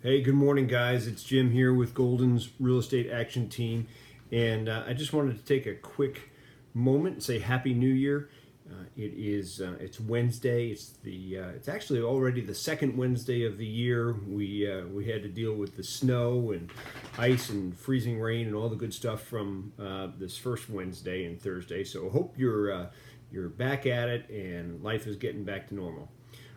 Hey, good morning, guys. It's Jim here with Golden's Real Estate Action Team, and I just wanted to take a quick moment and say Happy New Year. It's Wednesday. It's actually already the second Wednesday of the year. We had to deal with the snow and ice and freezing rain and all the good stuff from this first Wednesday and Thursday. So I hope you're back at it and life is getting back to normal.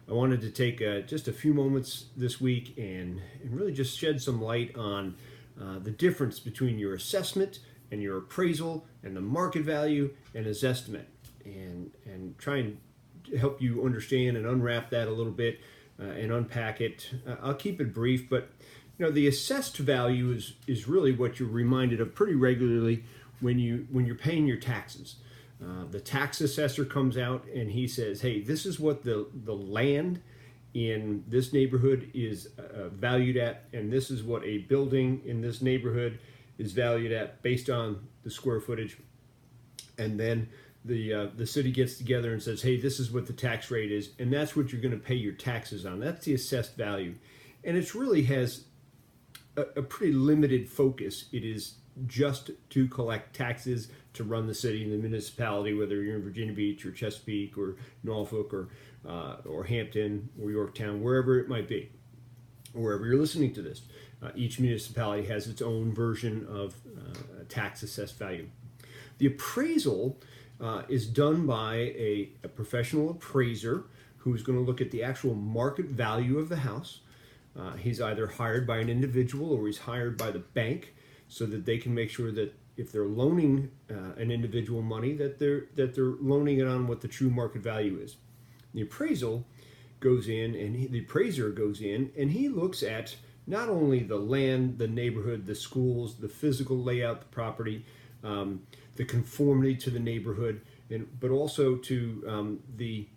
I wanted to take just a few moments this week and really just shed some light on the difference between your assessment and your appraisal and the market value and his estimate, and try and help you understand and unwrap that a little bit and unpack it. I'll keep it brief, but the assessed value is really what you're reminded of pretty regularly when you're paying your taxes. The tax assessor comes out and he says, hey, this is what the land in this neighborhood is valued at, and this is what a building in this neighborhood is valued at based on the square footage. And then the city gets together and says, hey, this is what the tax rate is, and that's what you're going to pay your taxes on. That's the assessed value. And it really has a pretty limited focus. It is just to collect taxes to run the city and the municipality, whether you're in Virginia Beach or Chesapeake or Norfolk or Hampton or Yorktown, wherever it might be, wherever you're listening to this. Each municipality has its own version of tax assessed value. The appraisal is done by a professional appraiser who's going to look at the actual market value of the house. He's either hired by an individual or he's hired by the bank, so that they can make sure that if they're loaning an individual money, that they're loaning it on what the true market value is. The appraisal goes in, and the appraiser goes in, and he looks at not only the land, the neighborhood, the schools, the physical layout, the property, the conformity to the neighborhood, but also to the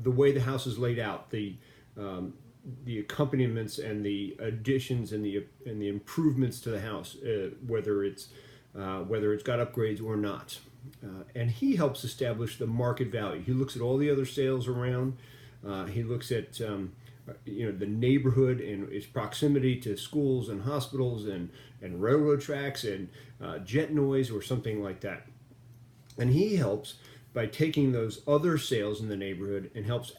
way the house is laid out, the accompaniments and the additions and the improvements to the house, whether it's got upgrades or not, and he helps establish the market value. He looks at all the other sales around. He looks at the neighborhood and its proximity to schools and hospitals and railroad tracks and jet noise or something like that. And he helps by taking those other sales in the neighborhood and helps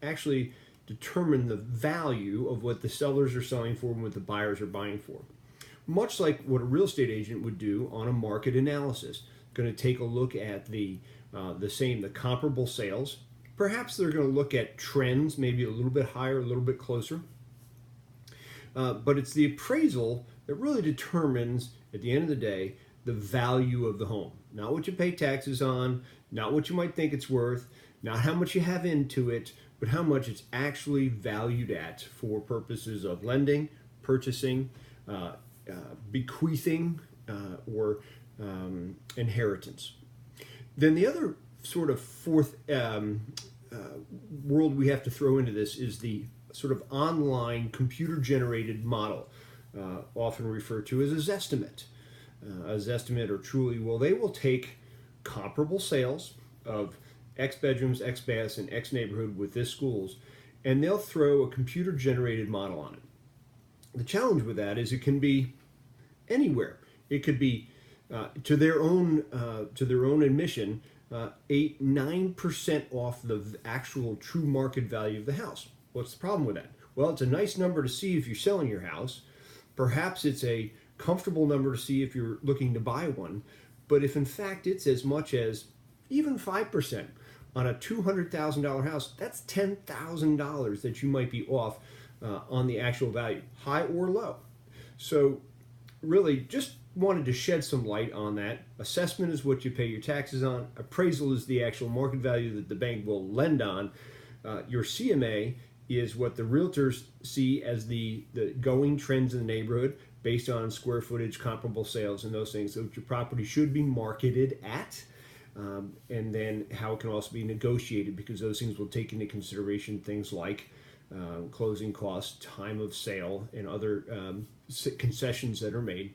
actually determine the value of what the sellers are selling for and what the buyers are buying for. Much like what a real estate agent would do on a market analysis, going to take a look at the comparable sales. Perhaps they're going to look at trends, maybe a little bit higher, a little bit closer. But it's the appraisal that really determines, at the end of the day, the value of the home. Not what you pay taxes on, not what you might think it's worth, not how much you have into it, but how much it's actually valued at for purposes of lending, purchasing, bequeathing, or inheritance. Then the other sort of fourth world we have to throw into this is the sort of online computer-generated model, often referred to as a Zestimate. A Zestimate or Truly, well, they will take comparable sales of X bedrooms, X baths, and X neighborhood with this schools, and they'll throw a computer-generated model on it. The challenge with that is it can be anywhere. It could be to their own admission, 8-9% off the actual true market value of the house. What's the problem with that? Well, it's a nice number to see if you're selling your house. Perhaps it's a comfortable number to see if you're looking to buy one. But if in fact it's as much as even 5% on a $200,000 house, that's $10,000 that you might be off on the actual value, high or low. So really just wanted to shed some light on that. Assessment is what you pay your taxes on. Appraisal is the actual market value that the bank will lend on. Your CMA is what the realtors see as the going trends in the neighborhood based on square footage, comparable sales, and those things that your property should be marketed at. And then how it can also be negotiated, because those things will take into consideration things like closing costs, time of sale, and other concessions that are made.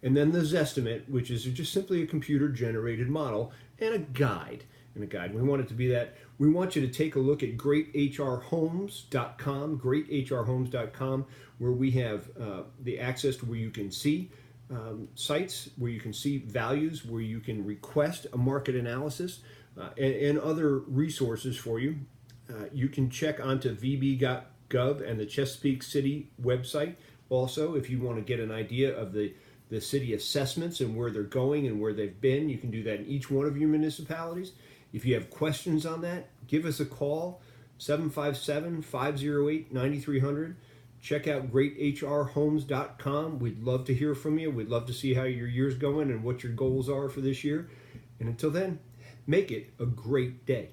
And then the Zestimate, which is just simply a computer-generated model and a guide. and a guide. We want it to be that. We want you to take a look at greathrhomes.com, where we have the access to where you can see sites, where you can see values, where you can request a market analysis, and other resources for you. You can check onto vb.gov and the Chesapeake City website also if you want to get an idea of the city assessments and where they're going and where they've been. You can do that in each one of your municipalities. If you have questions on that, give us a call, 757-508-9300. Check out greathrhomes.com. We'd love to hear from you. We'd love to see how your year's going and what your goals are for this year. And until then, make it a great day.